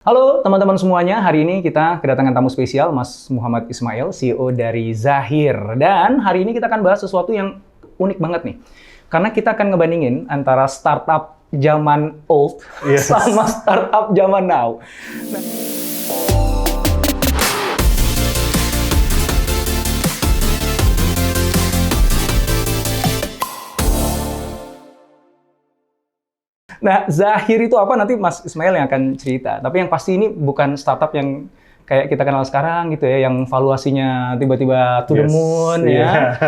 Halo teman-teman semuanya, hari ini kita kedatangan tamu spesial Mas Muhammad Ismail, CEO dari Zahir. Dan hari ini kita akan bahas sesuatu yang unik banget nih. Karena kita akan ngebandingin antara startup zaman old sama startup zaman now. Nah, Zahir itu apa nanti Mas Ismail yang akan cerita. Tapi yang pasti ini bukan startup yang kayak kita kenal sekarang gitu ya, yang valuasinya tiba-tiba to the moon ya.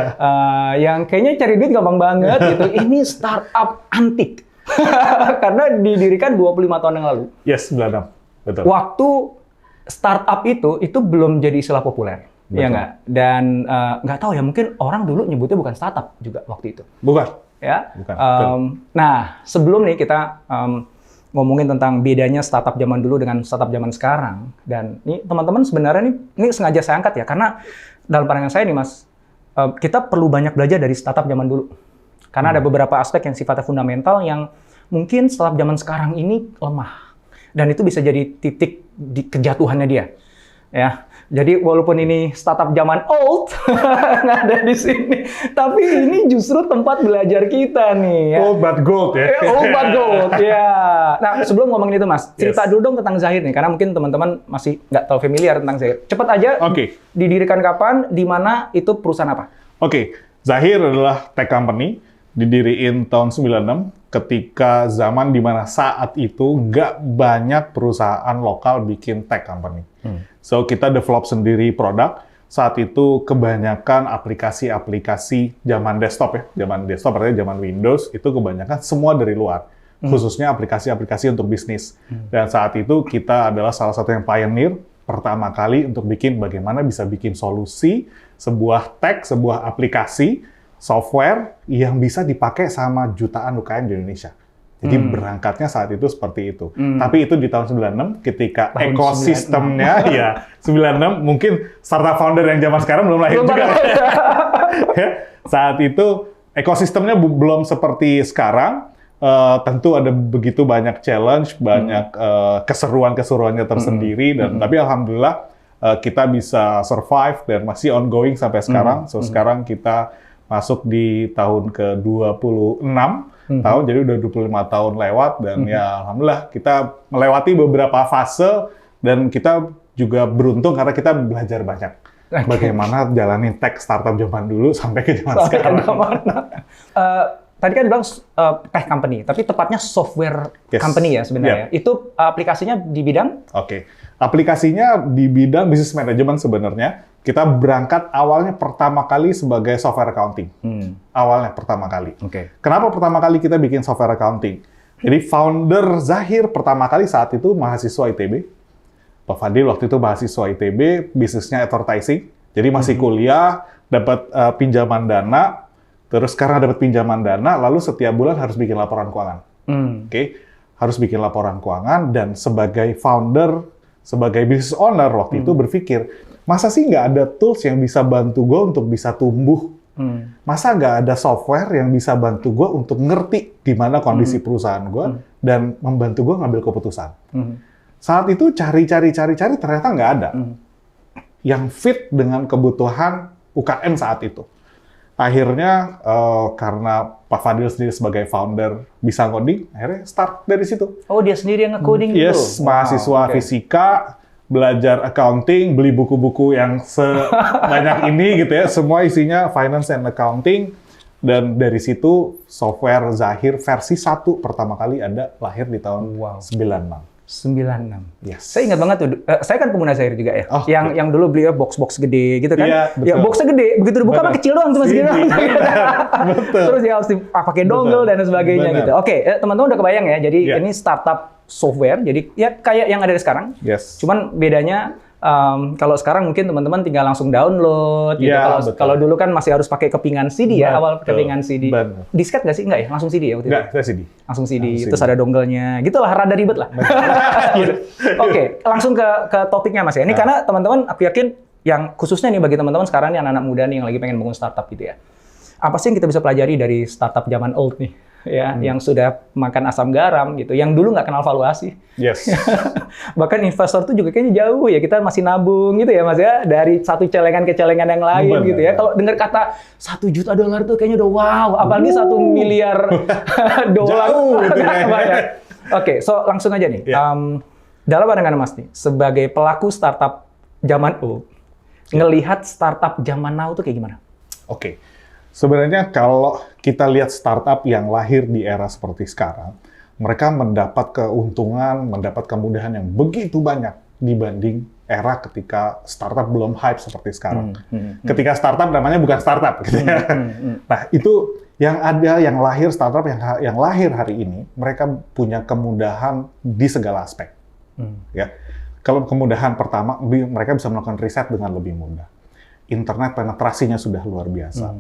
Yang kayaknya cari duit gampang banget gitu. Ini startup antik. Karena didirikan 25 tahun yang lalu. Yes, 96. Betul. Waktu startup itu belum jadi istilah populer. Iya nggak? Dan nggak tahu ya, mungkin orang dulu nyebutnya bukan startup juga waktu itu. Bukan. Ya. Bukan. Nah, sebelum nih kita ngomongin tentang bedanya startup zaman dulu dengan startup zaman sekarang. Dan ini teman-teman sebenarnya ini sengaja saya angkat ya, karena dalam pandangan saya nih Mas, kita perlu banyak belajar dari startup zaman dulu. Karena ada beberapa aspek yang sifatnya fundamental yang mungkin startup zaman sekarang ini lemah. Dan itu bisa jadi titik di kejatuhannya dia. Ya. Jadi walaupun ini startup zaman old nggak ada di sini, tapi ini justru tempat belajar kita nih. Ya. Old but gold ya. Old but gold, ya. Nah, sebelum ngomongin itu Mas, cerita dulu dong tentang Zahir nih, karena mungkin teman-teman masih nggak terlalu familiar tentang Zahir. Cepat aja, didirikan kapan, di mana, itu perusahaan apa? Zahir adalah tech company, didiriin tahun 96, ketika zaman di mana saat itu nggak banyak perusahaan lokal bikin tech company. So, kita develop sendiri produk. Saat itu kebanyakan aplikasi-aplikasi zaman desktop ya. Zaman desktop artinya zaman Windows, itu kebanyakan semua dari luar. Khususnya aplikasi-aplikasi untuk bisnis. Dan saat itu kita adalah salah satu yang pioneer pertama kali untuk bagaimana bisa bikin solusi, sebuah tech, sebuah aplikasi, software yang bisa dipakai sama jutaan UKM di Indonesia. Jadi berangkatnya saat itu seperti itu. Tapi itu di tahun 96 ketika tahun ekosistemnya 96. Ya 96 mungkin startup founder yang zaman sekarang belum lahir juga. Ya, saat itu ekosistemnya belum seperti sekarang. Tentu ada begitu banyak challenge, banyak keseruan-keseruannya tersendiri dan tapi alhamdulillah kita bisa survive dan masih ongoing sampai sekarang. So sekarang kita masuk di tahun ke-26 tahun, jadi udah 25 tahun lewat, dan ya alhamdulillah kita melewati beberapa fase, dan kita juga beruntung karena kita belajar banyak. Bagaimana jalanin tech startup zaman dulu sampai ke zaman sekarang. Tadi kan bilang tech company, tapi tepatnya software company ya sebenarnya. Itu aplikasinya di bidang? Aplikasinya di bidang business management sebenarnya. Kita berangkat awalnya pertama kali sebagai software accounting. Awalnya pertama kali. Kenapa pertama kali kita bikin software accounting? Jadi founder Zahir pertama kali saat itu mahasiswa ITB. Pak Fadil waktu itu mahasiswa ITB, bisnisnya advertising. Jadi masih kuliah, dapat pinjaman dana, terus karena dapat pinjaman dana, lalu setiap bulan harus bikin laporan keuangan. Harus bikin laporan keuangan, dan sebagai founder, sebagai business owner waktu itu berpikir, masa sih nggak ada tools yang bisa bantu gue untuk bisa tumbuh? Masa nggak ada software yang bisa bantu gue untuk ngerti gimana kondisi perusahaan gue dan membantu gue ngambil keputusan? Saat itu cari ternyata nggak ada yang fit dengan kebutuhan UKM saat itu. Akhirnya karena Pak Fadil sendiri sebagai founder bisa ngoding, akhirnya start dari situ. Oh, dia sendiri yang nge-coding gitu? Yes, mahasiswa fisika, belajar accounting, beli buku-buku yang sebanyak ini gitu ya, semua isinya finance and accounting, dan dari situ software Zahir versi 1 pertama kali ada, lahir di tahun 96. 96. Yes. Saya ingat banget tuh, saya kan pengguna Zahir juga ya, yang dulu beli box-box gede gitu kan. Ya boxnya gede, begitu dibuka mah kecil doang cuma segini. Terus ya harus pakai dongle dan sebagainya gitu. Oke, teman-teman udah kebayang ya, jadi ini startup software, jadi ya kayak yang ada sekarang. Cuman bedanya kalau sekarang mungkin teman-teman tinggal langsung download gitu. Kalau dulu kan masih harus pakai kepingan CD ya, awal kepingan CD. Disket nggak sih? Nggak ya? Langsung CD ya waktu itu? Nggak, CD. Langsung CD, terus ada dongle-nya. Gitu lah, rada ribet lah. Oke, langsung ke topiknya Mas ya. Ini karena teman-teman, aku yakin yang khususnya nih bagi teman-teman sekarang nih anak-anak muda nih yang lagi pengen bangun startup gitu ya. Apa sih yang kita bisa pelajari dari startup zaman old nih? ya, yang sudah makan asam garam gitu, yang dulu nggak kenal valuasi. Yes. Bahkan investor tuh juga kayaknya jauh ya, kita masih nabung gitu ya Mas ya, dari satu celengan ke celengan yang lain Benar. gitu ya. Kalau dengar kata $1 juta tuh kayaknya udah wow, apalagi 1 miliar dolar. Jauh gitu ya. Banyak. Oke, so langsung aja nih. Ya. Dalam pandangan Mas nih, sebagai pelaku startup zaman old, ngelihat startup zaman now tuh kayak gimana? Oke. Sebenarnya kalau kita lihat startup yang lahir di era seperti sekarang, mereka mendapat keuntungan, mendapat kemudahan yang begitu banyak dibanding era ketika startup belum hype seperti sekarang. Ketika startup namanya bukan startup, gitu ya. Nah, itu yang ada, yang lahir startup yang lahir hari ini, mereka punya kemudahan di segala aspek. Ya, kalau kemudahan pertama, mereka bisa melakukan riset dengan lebih mudah. Internet penetrasinya sudah luar biasa.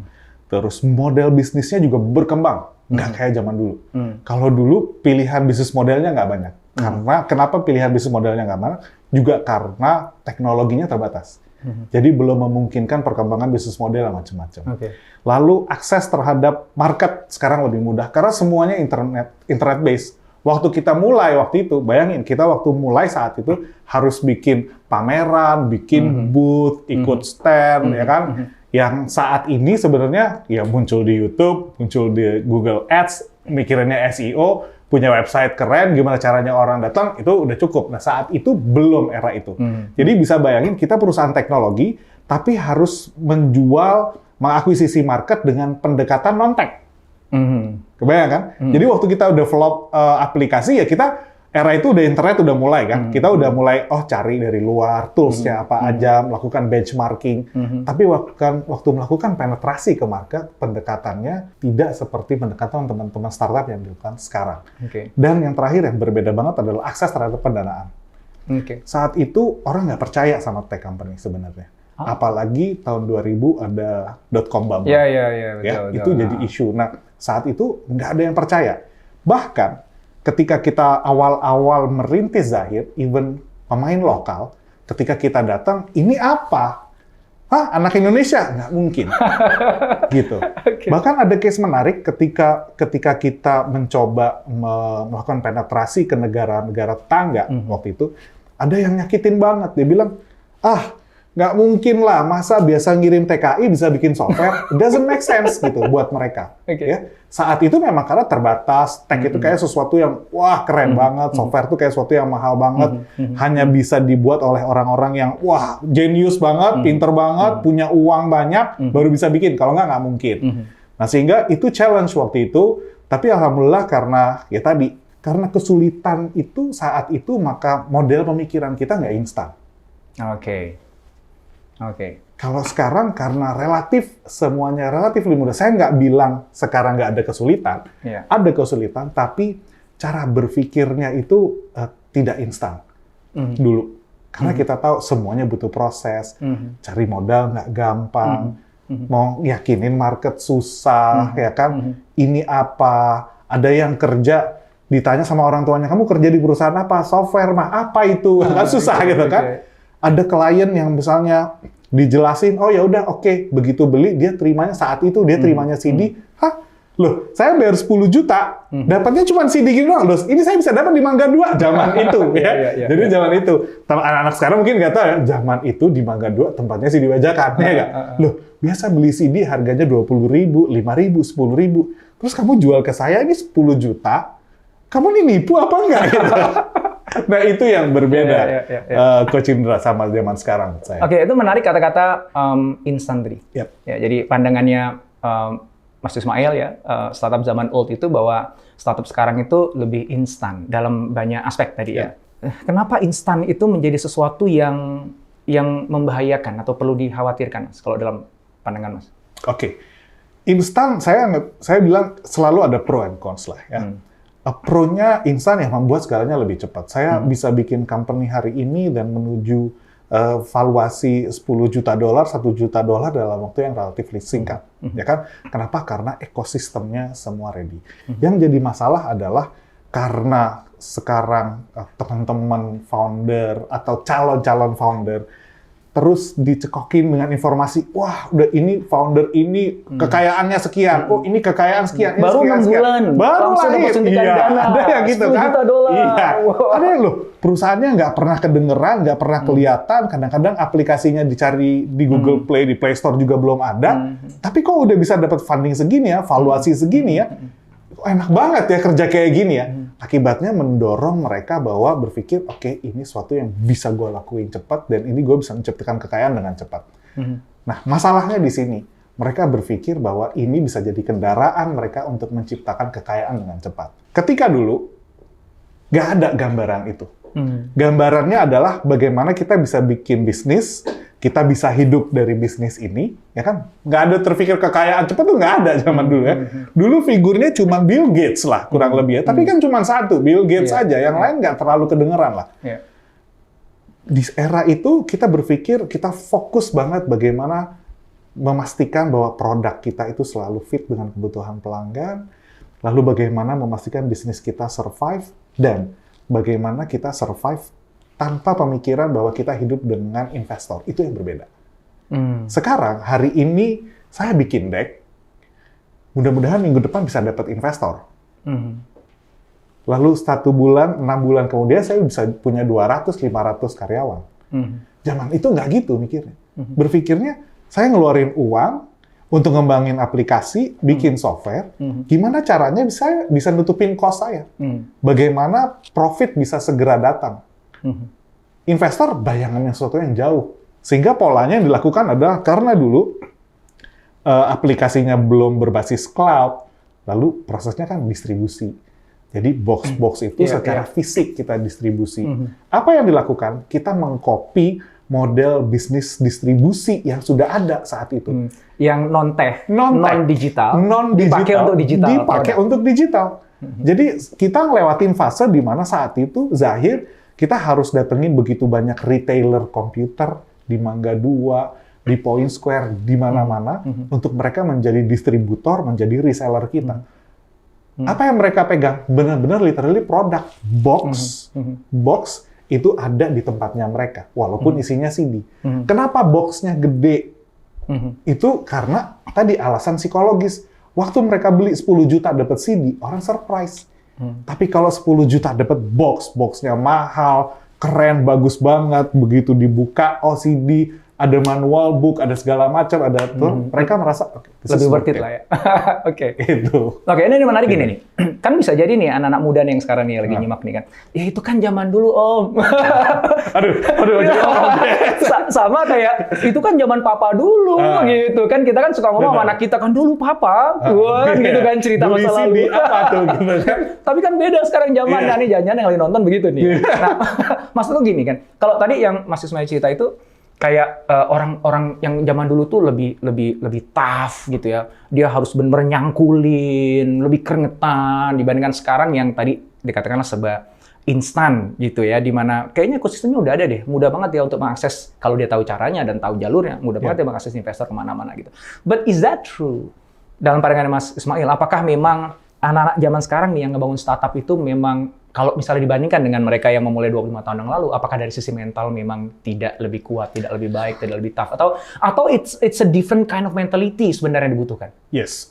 Terus model bisnisnya juga berkembang, nggak kayak zaman dulu. Kalau dulu pilihan bisnis modelnya nggak banyak. Karena kenapa pilihan bisnis modelnya nggak banyak? Juga karena teknologinya terbatas. Jadi belum memungkinkan perkembangan bisnis model macam-macam. Lalu akses terhadap market sekarang lebih mudah karena semuanya internet based. Waktu kita mulai waktu itu, bayangin kita waktu mulai saat itu harus bikin pameran, bikin booth, ikut stand, ya kan? Yang saat ini sebenarnya ya muncul di YouTube, muncul di Google Ads, mikirannya SEO, punya website keren, gimana caranya orang datang, itu udah cukup. Nah, saat itu belum era itu. Jadi bisa bayangin kita perusahaan teknologi, tapi harus mengakuisisi market dengan pendekatan non-tech. Kebayang kan? Jadi waktu kita udah develop aplikasi, ya kita era itu udah internet udah mulai kan. Kita udah mulai cari dari luar toolsnya apa aja, melakukan benchmarking. Tapi waktu melakukan penetrasi ke market, pendekatannya tidak seperti pendekatan teman-teman startup yang dilakukan sekarang. Dan yang terakhir yang berbeda banget adalah akses terhadap pendanaan. Saat itu orang nggak percaya sama tech company sebenarnya. Apalagi tahun 2000 ada .com bubble. Betul. Itu jadi isu. Nah, saat itu nggak ada yang percaya. Bahkan ketika kita awal-awal merintis Zahir, even pemain lokal, ketika kita datang, ini apa? Hah, anak Indonesia? Nggak mungkin. Gitu. Bahkan ada case menarik ketika kita mencoba melakukan penetrasi ke negara-negara tetangga waktu itu, ada yang nyakitin banget. Dia bilang, nggak mungkin lah, masa biasa ngirim TKI bisa bikin software? It doesn't make sense gitu buat mereka. Ya. Saat itu memang karena terbatas, tech itu kayak sesuatu yang wah keren banget, software itu kayak sesuatu yang mahal banget, hanya bisa dibuat oleh orang-orang yang wah genius banget, pinter banget, punya uang banyak, baru bisa bikin. Kalau nggak mungkin. Nah sehingga itu challenge waktu itu, tapi alhamdulillah karena ya tadi, karena kesulitan itu saat itu maka model pemikiran kita nggak instan. Kalau sekarang karena semuanya relatif lebih mudah. Saya nggak bilang sekarang nggak ada kesulitan. Ada kesulitan, tapi cara berpikirnya itu tidak instan dulu. Karena kita tahu semuanya butuh proses. Cari modal nggak gampang. Mau yakinin market susah, ya kan? Ini apa? Ada yang kerja, ditanya sama orang tuanya, kamu kerja di perusahaan apa? Software mah, apa itu? Kan susah gitu kan? Ada klien yang misalnya dijelasin, oh ya udah oke, begitu beli dia terimanya saat itu dia terimanya CD, loh saya bayar 10 juta, dapatnya cuma CD gini doang, loh ini saya bisa dapat di Mangga 2 zaman itu ya. Jadi zaman itu, anak-anak sekarang mungkin nggak tahu ya, zaman itu di Mangga 2 tempatnya CD bajakan, ya nggak? Loh biasa beli CD harganya 20.000, 5.000, 10.000, terus kamu jual ke saya ini 10 juta, kamu ini nipu apa enggak gitu? Nah, itu yang berbeda, Coach Indra sama zaman sekarang. Itu menarik kata-kata instan tadi. Ya, jadi pandangannya Mas Ismail ya, startup zaman old itu bahwa startup sekarang itu lebih instan dalam banyak aspek tadi ya. Kenapa instan itu menjadi sesuatu yang membahayakan atau perlu dikhawatirkan, Mas, kalau dalam pandangan Mas? Instan saya bilang selalu ada pro and cons lah ya. Pro-nya instan yang membuat segalanya lebih cepat. Saya bisa bikin company hari ini dan menuju valuasi $10 juta, $1 juta dalam waktu yang relatif singkat. Ya kan? Kenapa? Karena ekosistemnya semua ready. Yang jadi masalah adalah karena sekarang teman-teman founder atau calon-calon founder terus dicekokin dengan informasi, wah udah ini founder ini kekayaannya sekian, oh ini kekayaan sekian, ini Baru sekian, 6 bulan, baru langsung lahir, disuntikan iya, dana, ada yang gitu 10 kan, juta dolar. iya, Wow. ada yang loh, perusahaannya nggak pernah kedengeran, nggak pernah kelihatan, kadang-kadang aplikasinya dicari di Google Play, di Play Store juga belum ada, tapi kok udah bisa dapat funding segini ya, valuasi segini ya, enak banget ya kerja kayak gini ya. Akibatnya mendorong mereka bahwa berpikir, oke, ini sesuatu yang bisa gue lakuin cepat dan ini gue bisa menciptakan kekayaan dengan cepat. Nah, masalahnya di sini. Mereka berpikir bahwa ini bisa jadi kendaraan mereka untuk menciptakan kekayaan dengan cepat. Ketika dulu, nggak ada gambaran itu. Gambarannya adalah bagaimana kita bisa bikin bisnis, kita bisa hidup dari bisnis ini, ya kan? Nggak ada terpikir kekayaan cepat tuh nggak ada zaman dulu ya. Dulu figurnya cuma Bill Gates lah, kurang lebih ya. Tapi kan cuma satu, Bill Gates aja. Yang lain nggak terlalu kedengeran lah. Di era itu kita berpikir, kita fokus banget bagaimana memastikan bahwa produk kita itu selalu fit dengan kebutuhan pelanggan, lalu bagaimana memastikan bisnis kita survive, dan bagaimana kita survive tanpa pemikiran bahwa kita hidup dengan investor. Itu yang berbeda. Sekarang, hari ini, saya bikin deck, mudah-mudahan minggu depan bisa dapat investor. Lalu 1 bulan, 6 bulan kemudian, saya bisa punya 200-500 karyawan. Zaman itu nggak gitu mikirnya. Berpikirnya, saya ngeluarin uang untuk ngembangin aplikasi, bikin software, gimana caranya bisa nutupin cost saya? Bagaimana profit bisa segera datang? Investor bayangannya sesuatu yang jauh. Sehingga polanya yang dilakukan adalah karena dulu aplikasinya belum berbasis cloud, lalu prosesnya kan distribusi. Jadi box-box itu secara fisik kita distribusi. Apa yang dilakukan? Kita mengcopy model bisnis distribusi yang sudah ada saat itu. Yang non-digital, dipakai untuk digital. Dipakai untuk digital. Jadi kita ngelewatin fase di mana saat itu Zahir kita harus datengin begitu banyak retailer komputer di Mangga 2, di Point Square, di mana-mana untuk mereka menjadi distributor, menjadi reseller kita. Apa yang mereka pegang? Benar-benar literally produk box. Box itu ada di tempatnya mereka, walaupun isinya CD. Kenapa boxnya gede? Itu karena tadi alasan psikologis. Waktu mereka beli 10 juta dapat CD, orang surprise. Tapi kalau 10 juta dapat boxnya mahal, keren, bagus banget, begitu dibuka, oh CD, ada manual book, ada segala macam, ada tuh, mereka merasa lebih worth it lah ya. Oke. Itu. Oke, ini menarik gini nih. Kan bisa jadi nih anak-anak muda nih yang sekarang nih lagi nyimak nih kan. Ya itu kan zaman dulu, Om. aduh. Sama kayak itu kan zaman papa dulu gitu kan. Kita kan suka ngomong sama anak kita kan dulu papa. Wah, gitu kan cerita masa lalu. Apa tuh gitu kan. Tapi kan beda sekarang zaman nih jangan-jangan yang lagi nonton begitu nih. Nah, maksud lu gini kan. Kalau tadi yang Mas Ismail cerita itu kayak orang-orang yang zaman dulu tuh lebih tough gitu ya. Dia harus benar-benar nyangkulin, lebih keringetan dibandingkan sekarang yang tadi dikatakanlah serba instan gitu ya, dimana kayaknya ekosistemnya udah ada deh, mudah banget ya untuk mengakses kalau dia tahu caranya dan tahu jalurnya, mudah banget ya mengakses investor kemana-mana gitu. But is that true? Dalam pandangan Mas Ismail, apakah memang anak-anak zaman sekarang nih yang ngebangun startup itu memang kalau misalnya dibandingkan dengan mereka yang memulai 25 tahun yang lalu, apakah dari sisi mental memang tidak lebih kuat, tidak lebih baik, tidak lebih tough, atau it's a different kind of mentality sebenarnya yang dibutuhkan? Yes,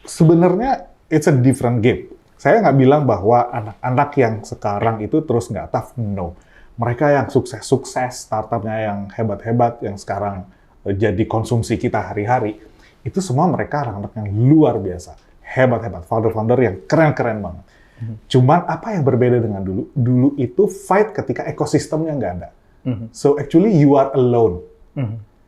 sebenarnya it's a different game. Saya nggak bilang bahwa anak-anak yang sekarang itu terus nggak tough, no. Mereka yang sukses-sukses, startupnya yang hebat-hebat, yang sekarang jadi konsumsi kita hari-hari, itu semua mereka anak-anak yang luar biasa, hebat-hebat, founder-founder yang keren-keren banget. Cuman apa yang berbeda dengan dulu? Dulu itu fight ketika ekosistemnya nggak ada. So actually you are alone.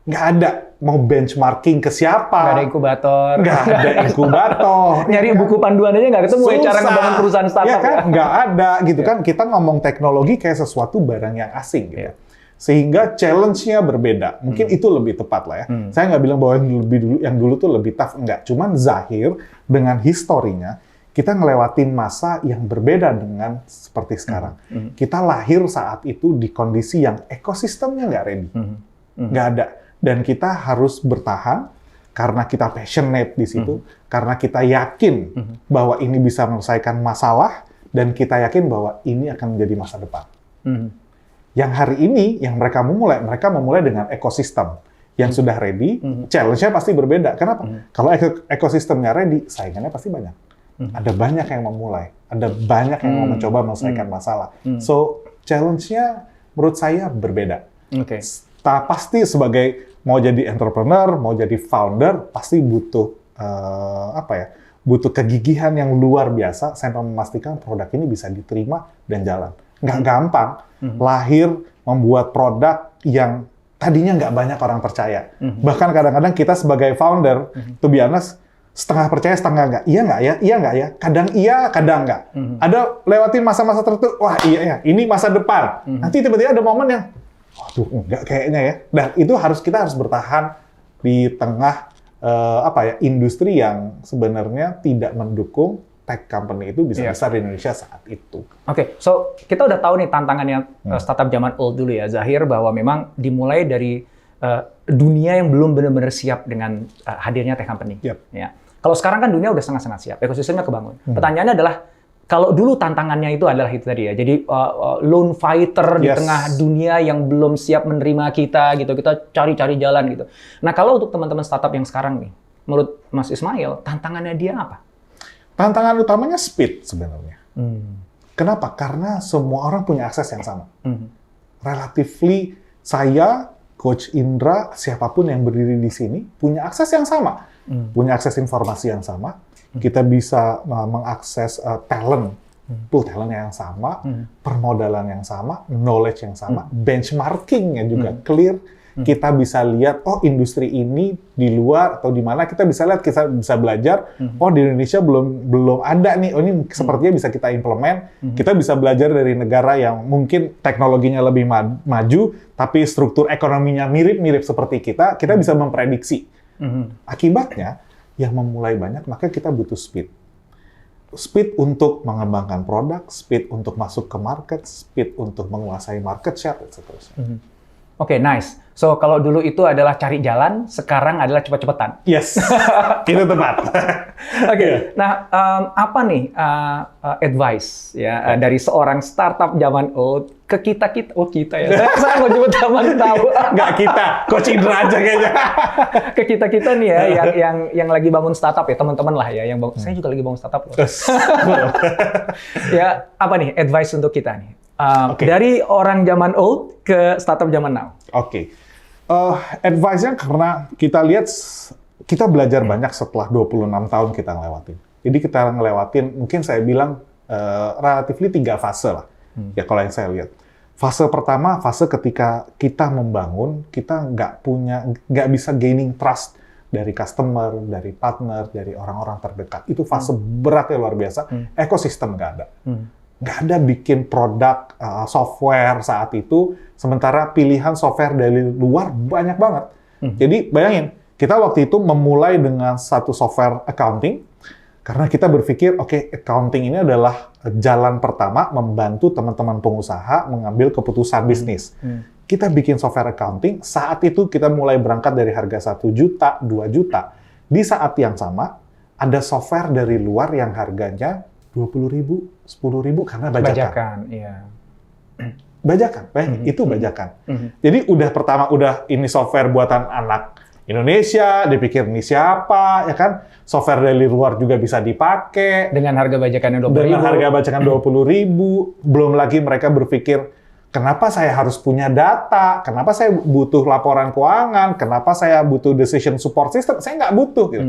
Nggak ada mau benchmarking ke siapa. Nggak ada inkubator. Nggak ada inkubator. Nyari buku panduan aja nggak ketemu ya cara ngebangun perusahaan startup. Ya kan? Nggak ada gitu kan. Kita ngomong teknologi kayak sesuatu barang yang asing gitu. Sehingga challenge-nya berbeda. Mungkin itu lebih tepat lah ya. Saya nggak bilang bahwa yang dulu tuh lebih tough. Enggak. Cuman Zahir dengan historinya, kita ngelewatin masa yang berbeda dengan seperti sekarang. Kita lahir saat itu di kondisi yang ekosistemnya nggak ready. Nggak ada. Dan kita harus bertahan karena kita passionate di situ, karena kita yakin bahwa ini bisa menyelesaikan masalah, dan kita yakin bahwa ini akan menjadi masa depan. Yang hari ini, yang mereka memulai dengan ekosistem yang sudah ready, challenge-nya pasti berbeda. Kenapa? Kalau ekosistemnya ready, saingannya pasti banyak. Ada banyak yang memulai, ada banyak yang mau mencoba menyelesaikan masalah. So, challenge-nya menurut saya berbeda. Oke. Pasti sebagai mau jadi entrepreneur, mau jadi founder, pasti butuh butuh kegigihan yang luar biasa sampai memastikan produk ini bisa diterima dan jalan. Nggak gampang lahir membuat produk yang tadinya nggak banyak orang percaya. Bahkan kadang-kadang kita sebagai founder, to be honest, setengah percaya, setengah nggak. Iya nggak ya? Iya nggak ya? Kadang iya, kadang nggak. Ada lewatin masa-masa tertentu, wah iya ya, ini masa depan. Nanti tiba-tiba ada momen yang, waduh, nggak kayaknya ya. Dan itu kita harus bertahan di tengah industri yang sebenarnya tidak mendukung tech company itu bisa besar di Indonesia saat itu. Oke, so kita udah tahu nih tantangannya startup zaman old dulu ya, Zahir, bahwa memang dimulai dari dunia yang belum benar-benar siap dengan hadirnya tech company. Yep. Ya. Kalau sekarang kan dunia udah sangat-sangat siap, ekosistemnya kebangun. Pertanyaannya adalah, kalau dulu tantangannya itu adalah itu tadi ya, jadi lone fighter di tengah dunia yang belum siap menerima kita gitu, kita cari-cari jalan gitu. Nah, kalau untuk teman-teman startup yang sekarang nih, menurut Mas Ismail, tantangannya dia apa? Tantangan utamanya speed sebenarnya. Kenapa? Karena semua orang punya akses yang sama. Relatively, saya, Coach Indra, siapapun yang berdiri di sini, punya akses yang sama. Punya akses informasi yang sama. Kita bisa mengakses talent, pool talent yang sama, permodalan yang sama, knowledge yang sama, benchmarking yang juga clear. Kita bisa lihat, oh industri ini di luar atau di mana, kita bisa lihat, kita bisa belajar, oh di Indonesia belum ada nih, oh ini sepertinya bisa kita implement. Kita bisa belajar dari negara yang mungkin teknologinya lebih maju, tapi struktur ekonominya mirip-mirip seperti kita bisa memprediksi. Akibatnya, yang memulai banyak, maka kita butuh speed. Speed untuk mengembangkan produk, speed untuk masuk ke market, speed untuk menguasai market share, dan seterusnya. Oke, nice. So, kalau dulu itu adalah cari jalan, sekarang adalah cepet-cepetan. Yes, itu tepat. Oke, nah apa nih advice ya dari seorang startup zaman old ke kita ya. Saya mau nyebut zaman tahu. Nggak kita, Coach Indra aja kayaknya. Ke kita nih ya, yang lagi bangun startup ya, teman-teman lah ya, yang saya juga lagi bangun startup loh. Ya, apa nih advice untuk kita nih? Dari orang zaman old ke startup zaman now. Advice-nya karena kita lihat, kita belajar banyak setelah 26 tahun kita ngelewatin. Jadi kita ngelewatin, mungkin saya bilang relatively 3 fase lah. Ya kalau yang saya lihat. Fase pertama, fase ketika kita membangun, kita nggak bisa gaining trust dari customer, dari partner, dari orang-orang terdekat. Itu fase beratnya luar biasa. Ekosistem nggak ada. Nggak ada bikin produk software saat itu, sementara pilihan software dari luar banyak banget. Jadi bayangin, kita waktu itu memulai dengan satu software accounting, karena kita berpikir, oke, accounting ini adalah jalan pertama membantu teman-teman pengusaha mengambil keputusan bisnis. Kita bikin software accounting, saat itu kita mulai berangkat dari harga 1 juta, 2 juta. Di saat yang sama, ada software dari luar yang harganya 20.000, 10.000 karena bajakan. Bajakan, iya. Bajakan, itu bajakan. Jadi udah ini software buatan anak Indonesia, dipikir ini siapa, ya kan? Software dari luar juga bisa dipakai. Dengan harga bajakannya 20.000. Dengan harga bajakan 20.000. Belum lagi mereka berpikir, kenapa saya harus punya data? Kenapa saya butuh laporan keuangan? Kenapa saya butuh decision support system? Saya nggak butuh. Gitu.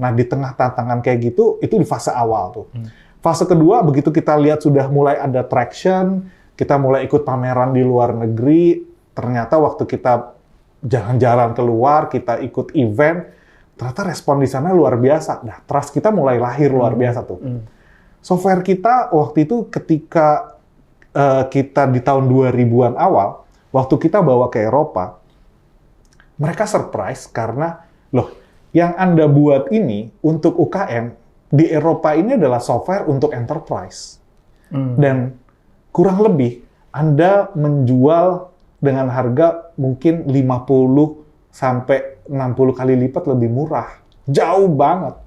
Nah, di tengah tantangan kayak gitu, itu di fase awal tuh. Fase kedua, begitu kita lihat sudah mulai ada traction, kita mulai ikut pameran di luar negeri, ternyata waktu kita jalan-jalan keluar, kita ikut event, ternyata respon di sana luar biasa. Nah, trust kita mulai lahir luar biasa tuh. Software kita waktu itu ketika kita di tahun 2000-an awal, waktu kita bawa ke Eropa, mereka surprise karena, loh, yang Anda buat ini untuk UKM, di Eropa ini adalah software untuk enterprise. Dan kurang lebih, Anda menjual dengan harga mungkin 50 sampai 60 kali lipat lebih murah. Jauh banget.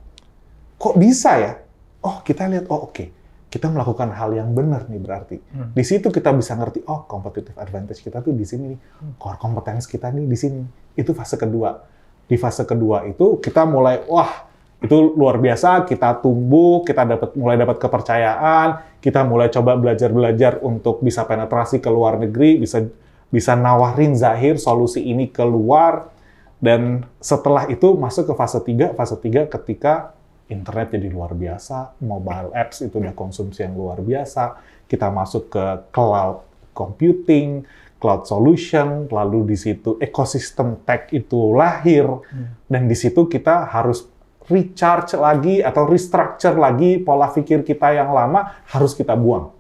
Kok bisa ya? Oh, kita lihat, oh oke. kita melakukan hal yang benar nih berarti. Di situ kita bisa ngerti, oh competitive advantage kita tuh di sini nih, core competence kita nih di sini. Itu fase kedua. Di fase kedua itu kita mulai, wah itu luar biasa, kita tumbuh, kita mulai dapat kepercayaan, kita mulai coba belajar untuk bisa penetrasi ke luar negeri, bisa nawarin Zahir solusi ini keluar, dan setelah itu masuk ke fase 3 ketika internet jadi luar biasa, mobile apps itu udah konsumsi yang luar biasa, kita masuk ke cloud computing, cloud solution, lalu di situ ekosistem tech itu lahir, dan di situ kita harus recharge lagi atau restructure lagi pola pikir kita yang lama, harus kita buang.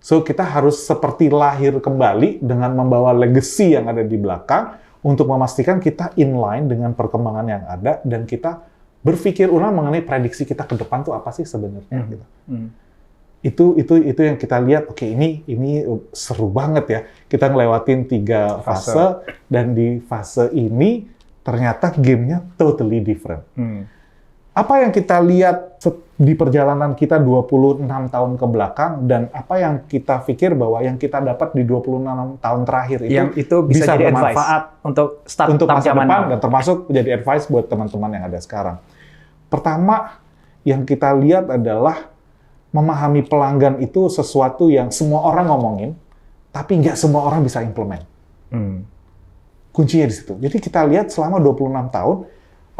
So kita harus seperti lahir kembali dengan membawa legacy yang ada di belakang untuk memastikan kita inline dengan perkembangan yang ada, dan kita berpikir ulang mengenai prediksi kita ke depan tuh apa sih sebenarnya gitu. Itu yang kita lihat. Oke, ini seru banget ya. Kita ngelewatin 3 fase dan di fase ini ternyata gamenya totally different. Apa yang kita lihat di perjalanan kita 26 tahun ke belakang, dan apa yang kita pikir bahwa yang kita dapat di 26 tahun terakhir itu bisa jadi bermanfaat untuk masa depan, dan termasuk menjadi advice buat teman-teman yang ada sekarang. Pertama, yang kita lihat adalah memahami pelanggan itu sesuatu yang semua orang ngomongin, tapi nggak semua orang bisa implement. Kuncinya di situ. Jadi kita lihat selama 26 tahun,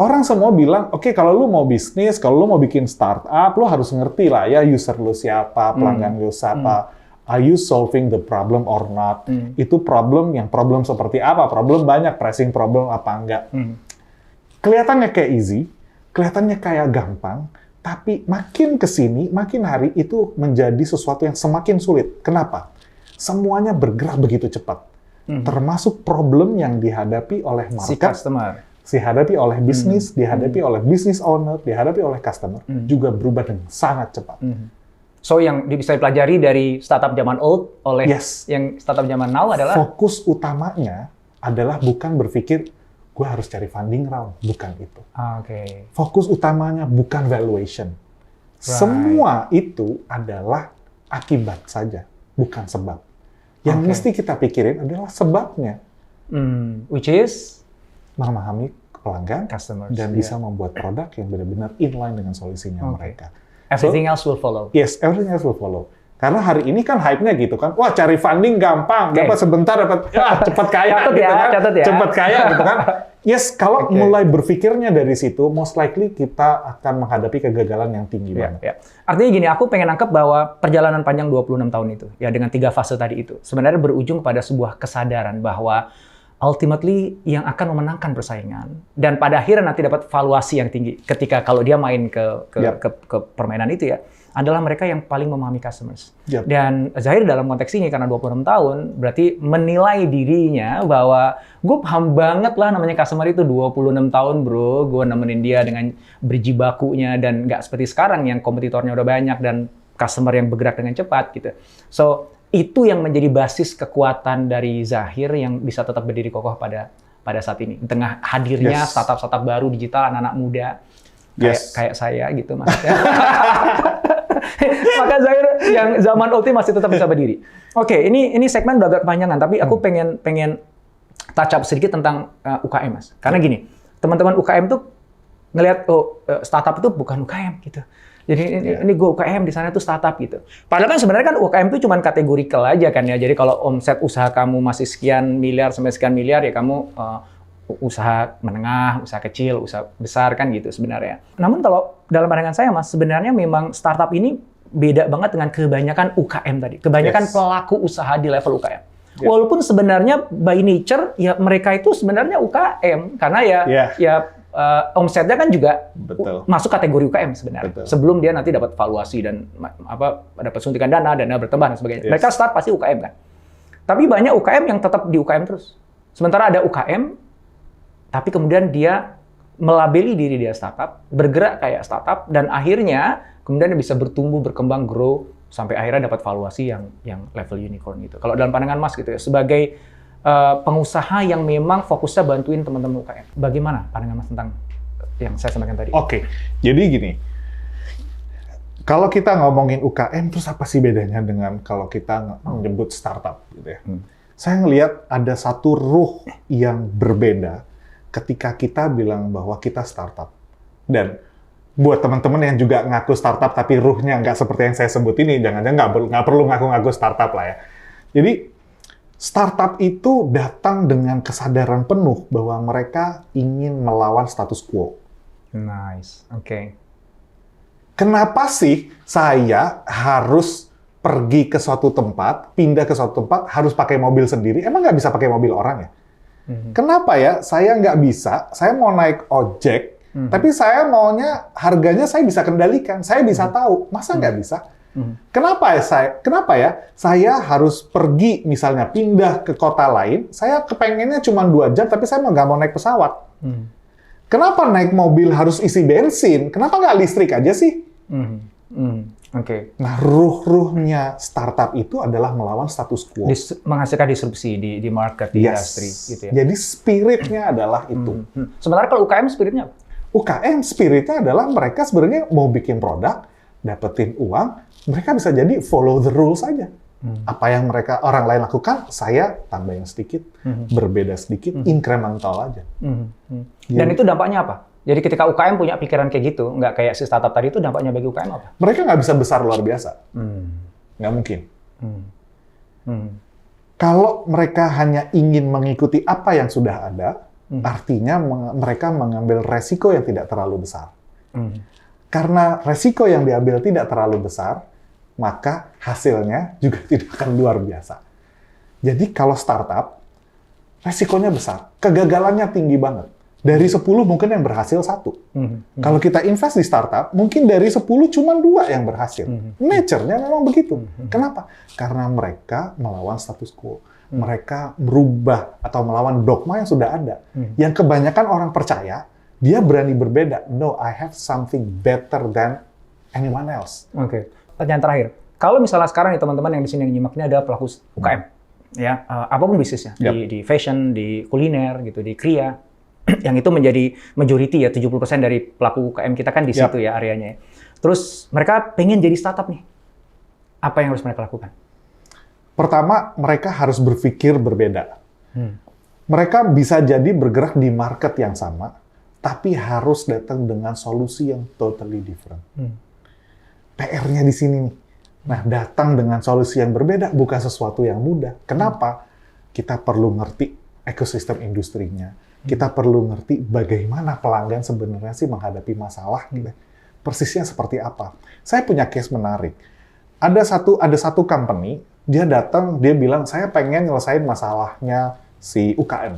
orang semua bilang, oke, kalau lu mau bisnis, kalau lu mau bikin startup, lu harus ngerti lah ya user lu siapa, pelanggan lu siapa, are you solving the problem or not? Itu problem seperti apa? Problem banyak, pricing problem apa enggak? Kelihatannya kayak easy, kelihatannya kayak gampang, tapi makin kesini, makin hari itu menjadi sesuatu yang semakin sulit. Kenapa? Semuanya bergerak begitu cepat. Termasuk problem yang dihadapi oleh market, dihadapi oleh bisnis, dihadapi oleh business owner, dihadapi oleh customer, juga berubah dengan sangat cepat. So yang bisa dipelajari dari startup zaman old oleh yang startup zaman now adalah fokus utamanya adalah bukan berpikir gue harus cari funding round, bukan itu. Fokus utamanya bukan valuation. Semua itu adalah akibat saja, bukan sebab. Yang mesti kita pikirin adalah sebabnya. Which is memahami pelanggan, customers, dan bisa membuat produk yang benar-benar inline dengan solusinya mereka. Everything else will follow. Yes, everything else will follow. Karena hari ini kan hype-nya gitu kan, wah cari funding gampang, dapat sebentar dapat cepat kaya, catat ya. Cepat kaya gitu kan. Yes, kalau mulai berpikirnya dari situ, most likely kita akan menghadapi kegagalan yang tinggi banget. Artinya gini, aku pengen nangkep bahwa perjalanan panjang 26 tahun itu, ya dengan 3 fase tadi itu, sebenarnya berujung pada sebuah kesadaran bahwa ultimately yang akan memenangkan persaingan, dan pada akhirnya nanti dapat valuasi yang tinggi ketika kalau dia main ke permainan itu ya, adalah mereka yang paling memahami customers. Dan Zahir dalam konteks ini karena 26 tahun berarti menilai dirinya bahwa gue paham banget lah namanya customer itu 26 tahun bro, gue nemenin dia dengan berjibakunya, dan nggak seperti sekarang yang kompetitornya udah banyak dan customer yang bergerak dengan cepat gitu. So itu yang menjadi basis kekuatan dari Zahir yang bisa tetap berdiri kokoh pada saat ini. Di tengah hadirnya startup-startup baru digital, anak-anak muda kayak saya gitu maksudnya. Maka Zahir yang zaman old masih tetap bisa berdiri. Oke, ini segmen udah agak kepanjangan, tapi aku pengen touch up sedikit tentang UKM, Mas. Karena gini, teman-teman UKM tuh ngelihat startup itu bukan UKM gitu. Jadi ini gue UKM, di sana tuh startup gitu. Padahal kan sebenarnya kan UKM itu cuma kategorikal aja kan ya. Jadi kalau omset usaha kamu masih sekian miliar sampai sekian miliar ya kamu usaha menengah, usaha kecil, usaha besar kan gitu sebenarnya. Namun kalau dalam pandangan saya Mas, sebenarnya memang startup ini beda banget dengan kebanyakan UKM tadi. Kebanyakan pelaku usaha di level UKM. Walaupun sebenarnya by nature ya mereka itu sebenarnya UKM karena omsetnya kan juga masuk kategori UKM sebenarnya. Sebelum dia nanti dapat valuasi dan dapat suntikan dana bertambah dan sebagainya. Mereka start pasti UKM kan. Tapi banyak UKM yang tetap di UKM terus. Sementara ada UKM tapi kemudian dia melabeli diri dia startup, bergerak kayak startup, dan akhirnya kemudian dia bisa bertumbuh, berkembang, grow, sampai akhirnya dapat valuasi yang level unicorn gitu. Kalau dalam pandangan Mas gitu ya, sebagai pengusaha yang memang fokusnya bantuin teman-teman UKM, bagaimana pandangan Mas tentang yang saya sampaikan tadi? Oke, jadi gini, Kalau kita ngomongin UKM, terus apa sih bedanya dengan kalau kita menyebut startup gitu ya? Saya ngelihat ada satu ruh yang berbeda ketika kita bilang bahwa kita startup. Dan buat teman-teman yang juga ngaku startup tapi ruhnya nggak seperti yang saya sebut ini, jangan-jangan nggak perlu ngaku-ngaku startup lah ya. Jadi startup itu datang dengan kesadaran penuh bahwa mereka ingin melawan status quo. Nice, oke. Kenapa sih saya harus pergi ke suatu tempat, pindah ke suatu tempat, harus pakai mobil sendiri? Emang nggak bisa pakai mobil orang ya? Kenapa ya saya nggak bisa, saya mau naik ojek, tapi saya maunya harganya saya bisa kendalikan, saya bisa tahu, masa nggak bisa? Kenapa ya saya harus pergi misalnya pindah ke kota lain, saya kepengennya cuma 2 jam, tapi saya nggak mau naik pesawat. Kenapa naik mobil harus isi bensin? Kenapa nggak listrik aja sih? Oke. Nah, ruh-ruhnya startup itu adalah melawan status quo. Menghasilkan disrupsi di market, di industri, gitu ya. Jadi spiritnya adalah itu. Sementara kalau UKM spiritnya apa? UKM spiritnya adalah mereka sebenarnya mau bikin produk, dapetin uang, mereka bisa jadi follow the rules saja. Apa yang orang lain lakukan, saya tambahin sedikit, berbeda sedikit, incremental aja. Dan itu dampaknya apa? Jadi ketika UKM punya pikiran kayak gitu, nggak kayak si startup tadi, itu dampaknya bagi UKM apa? Mereka nggak bisa besar luar biasa. Nggak mungkin. Kalau mereka hanya ingin mengikuti apa yang sudah ada, artinya mereka mengambil resiko yang tidak terlalu besar. Karena resiko yang diambil tidak terlalu besar, maka hasilnya juga tidak akan luar biasa. Jadi kalau startup, resikonya besar, kegagalannya tinggi banget. Dari 10 mungkin yang berhasil 1. Kalau kita invest di startup, mungkin dari 10 cuma 2 yang berhasil. Nature-nya memang begitu. Kenapa? Karena mereka melawan status quo. Mereka merubah atau melawan dogma yang sudah ada. Yang kebanyakan orang percaya, dia berani berbeda. No, I have something better than anyone else. Oke. Pertanyaan terakhir. Kalau misalnya sekarang nih teman-teman yang di sini yang nyimak ini ada pelaku UKM, ya apapun bisnisnya, di fashion, di kuliner, gitu, di kria, yang itu menjadi majority ya, 70% dari pelaku UKM kita kan di situ ya areanya. Terus mereka pengen jadi startup nih. Apa yang harus mereka lakukan? Pertama, mereka harus berpikir berbeda. Mereka bisa jadi bergerak di market yang sama, tapi harus datang dengan solusi yang totally different. PR-nya di sini nih. Nah, datang dengan solusi yang berbeda bukan sesuatu yang mudah. Kenapa? Kita perlu ngerti ekosistem industrinya. Kita perlu ngerti bagaimana pelanggan sebenarnya sih menghadapi masalah. Gitu. Persisnya seperti apa. Saya punya case menarik. Ada satu company, dia datang, dia bilang, saya pengen nyelesain masalahnya si UKM.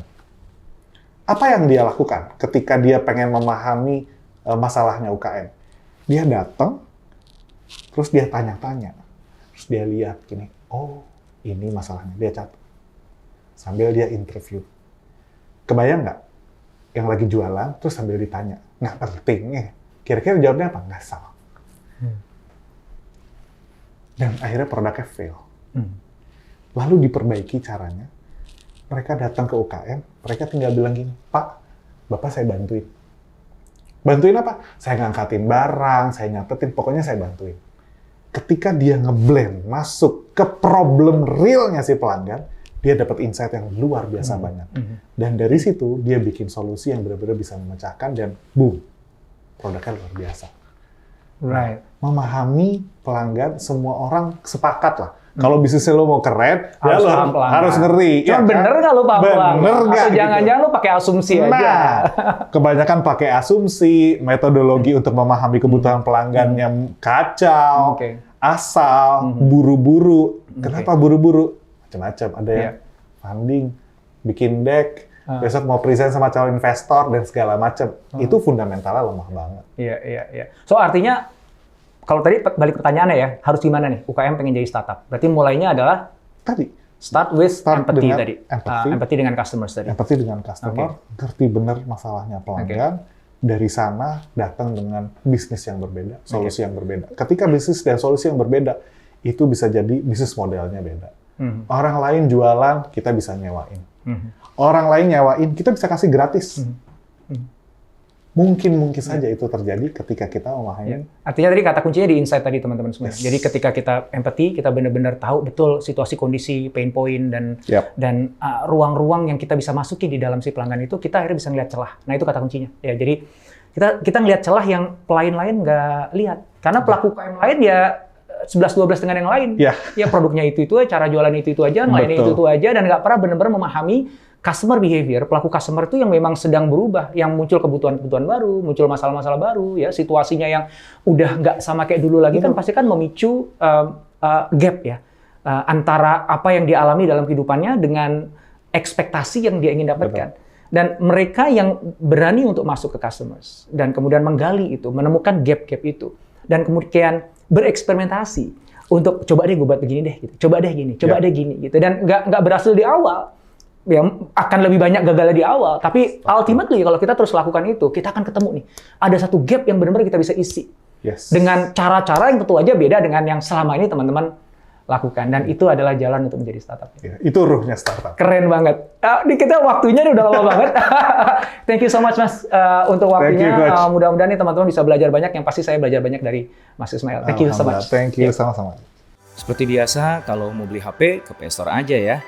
Apa yang dia lakukan ketika dia pengen memahami masalahnya UKM? Dia datang, terus dia tanya-tanya. Terus dia lihat gini, oh ini masalahnya. Dia catat. Sambil dia interview. Kebayang nggak? Yang lagi jualan, terus sambil ditanya. Nggak penting. Kira-kira jawabnya apa? Nggak salah. Dan akhirnya produknya fail. Lalu diperbaiki caranya. Mereka datang ke UKM, mereka tinggal bilang gini, Pak, Bapak saya bantuin. Bantuin apa? Saya ngangkatin barang, saya nyatetin, pokoknya saya bantuin. Ketika dia ngeblend, masuk ke problem realnya si pelanggan, dia dapat insight yang luar biasa banyak. Dan dari situ, dia bikin solusi yang benar-benar bisa memecahkan dan boom, produknya luar biasa. Right. Memahami pelanggan, semua orang sepakat lah. Kalau bisnisnya lo mau keren, ya lo harus ngeri. Cuma bener nggak lo paham pelanggan? Bener nggak? Atau jangan-jangan lo pakai asumsi aja? Nah, kebanyakan pakai asumsi, metodologi untuk memahami kebutuhan pelanggannya kacau, asal, buru-buru. Kenapa buru-buru? Macam-macam. Ada yang funding, bikin deck, besok mau present sama calon investor, dan segala macam. Itu fundamentalnya lemah banget. Iya. So artinya, kalau tadi balik pertanyaannya ya, harus gimana nih UKM pengen jadi startup? Berarti mulainya adalah start with empathy tadi. Empathy dengan customers tadi. Empathy dengan customer, ngerti benar masalahnya pelanggan. Dari sana datang dengan bisnis yang berbeda, solusi yang berbeda. Ketika bisnis dan solusi yang berbeda, itu bisa jadi bisnis modelnya beda. Orang lain jualan, kita bisa nyewain. Orang lain nyewain, kita bisa kasih gratis. Mungkin saja itu terjadi ketika kita memahami. Artinya tadi kata kuncinya di insight tadi teman-teman semua. Yes. Jadi ketika kita empati, kita benar-benar tahu betul situasi, kondisi, pain point dan ruang-ruang yang kita bisa masuki di dalam si pelanggan itu, kita akhirnya bisa ngeliat celah. Nah itu kata kuncinya. Ya jadi kita ngeliat celah yang pelayan lain nggak lihat. Karena pelaku UKM lain ya 11-12 dengan yang lain. Ya produknya itu aja, cara jualan itu aja, lainnya itu aja, dan nggak pernah benar-benar memahami customer behavior, pelaku customer itu yang memang sedang berubah, yang muncul kebutuhan-kebutuhan baru, muncul masalah-masalah baru, ya situasinya yang udah nggak sama kayak dulu lagi kan pasti kan memicu gap ya antara apa yang dialami dalam kehidupannya dengan ekspektasi yang dia ingin dapatkan. Dan mereka yang berani untuk masuk ke customers dan kemudian menggali itu, menemukan gap-gap itu, dan kemudian bereksperimentasi untuk coba deh gue buat begini deh, gitu. Coba deh gini, coba deh gini, gitu. Dan nggak berhasil di awal. Ya akan lebih banyak gagal di awal, tapi ultimately kalau kita terus lakukan itu, kita akan ketemu nih ada satu gap yang benar-benar kita bisa isi dengan cara-cara yang tentu aja beda dengan yang selama ini teman-teman lakukan, dan itu adalah jalan untuk menjadi startup. Itu ruhnya startup. Keren banget. Kita waktunya udah lama banget. Thank you so much Mas untuk waktunya. Mudah-mudahan nih teman-teman bisa belajar banyak. Yang pasti saya belajar banyak dari Mas Ismail. Thank you so much. Thank you sama-sama. Seperti biasa, kalau mau beli HP ke PS Store aja ya.